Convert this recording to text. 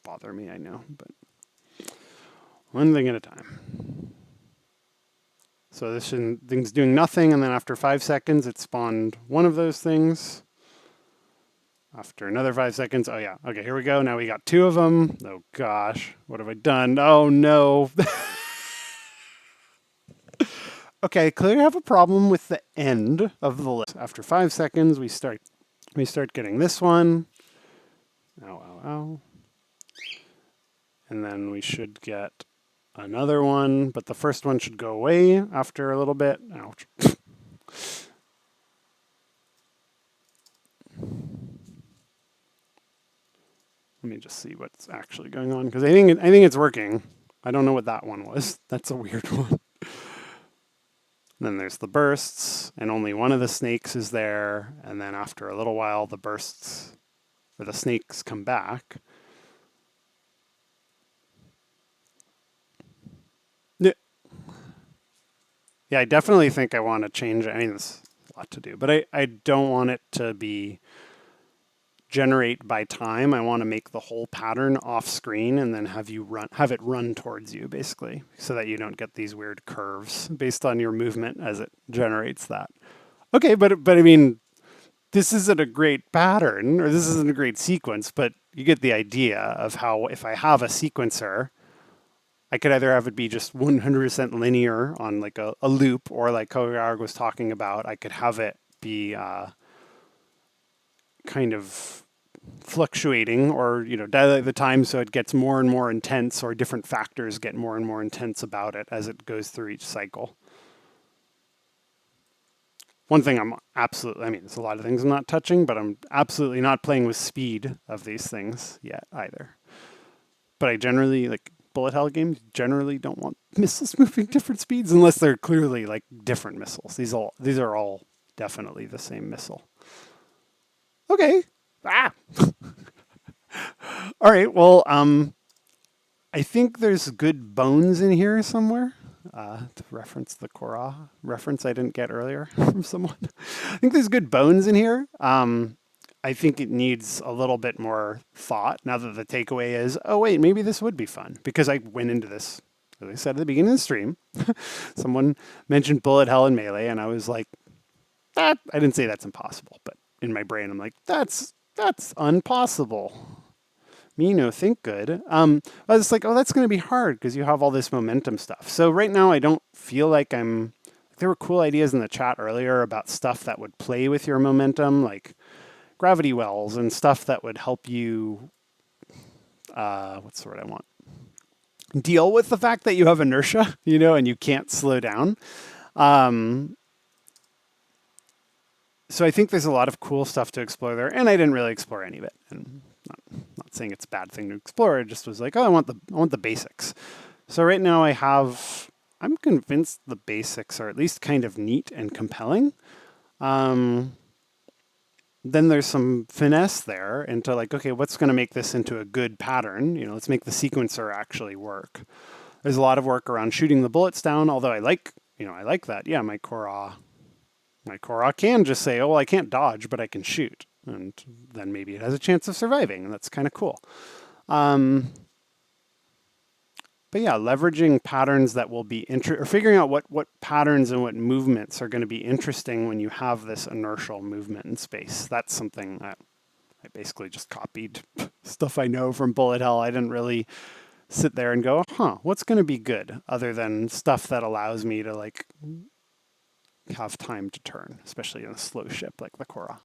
bother me, I know, but one thing at a time. So this thing's doing nothing, and then after 5 seconds, it spawned one of those things. After another 5 seconds, oh yeah, okay, here we go. Now we got 2 of them. Oh gosh, what have I done? Oh no. Okay, clearly have a problem with the end of the list. After 5 seconds, we start getting this one. Ow, ow, ow. And then we should get another one, but the first one should go away after a little bit. Ouch. Let me just see what's actually going on, because I think it's working. I don't know what that one was. That's a weird one. Then there's the bursts, and only one of the snakes is there. And then after a little while, the bursts or the snakes come back. Yeah, I definitely think I want to change it. I mean, there's a lot to do, but I don't want it to be generate by time. I want to make the whole pattern off screen and then have it run towards you, basically, so that you don't get these weird curves based on your movement as it generates that. Okay, but I mean, this isn't a great pattern, or this isn't a great sequence, but you get the idea of how if I have a sequencer, I could either have it be just 100% linear on like a loop, or like Kogarg was talking about, I could have it be kind of fluctuating, or dilate the time so it gets more and more intense, or different factors get more and more intense about it as it goes through each cycle. One thing I mean, there's a lot of things I'm not touching, but I'm absolutely not playing with speed of these things yet either. But I generally, like, bullet hell games generally don't want missiles moving different speeds unless they're clearly like different missiles. These are all definitely the same missile. Okay. Ah. All right. Well, I think there's good bones in here somewhere. To reference the Korra reference I didn't get earlier from someone. I think there's good bones in here. I think it needs a little bit more thought now that the takeaway is, oh wait, maybe this would be fun. Because I went into this, as I said at the beginning of the stream, someone mentioned bullet hell and melee, and I was like, I didn't say that's impossible, but in my brain I'm like, that's impossible. Me no think good. I was like, oh, that's going to be hard because you have all this momentum stuff. So right now I don't feel like there were cool ideas in the chat earlier about stuff that would play with your momentum, like gravity wells and stuff that would help you, what's the word I want? Deal with the fact that you have inertia, and you can't slow down. So I think there's a lot of cool stuff to explore there, and I didn't really explore any of it. And not saying it's a bad thing to explore. It just was like, oh, I want the basics. So right now I'm convinced the basics are at least kind of neat and compelling. Then there's some finesse there into like, okay, what's going to make this into a good pattern? Let's make the sequencer actually work. There's a lot of work around shooting the bullets down, although I like that. Yeah, my Korra can just say, oh, I can't dodge, but I can shoot. And then maybe it has a chance of surviving, and that's kind of cool. But yeah, leveraging patterns that will be or figuring out what patterns and what movements are going to be interesting when you have this inertial movement in space. That's something that I basically just copied stuff I know from bullet hell. I didn't really sit there and go, what's going to be good other than stuff that allows me to like have time to turn, especially in a slow ship like the Korra.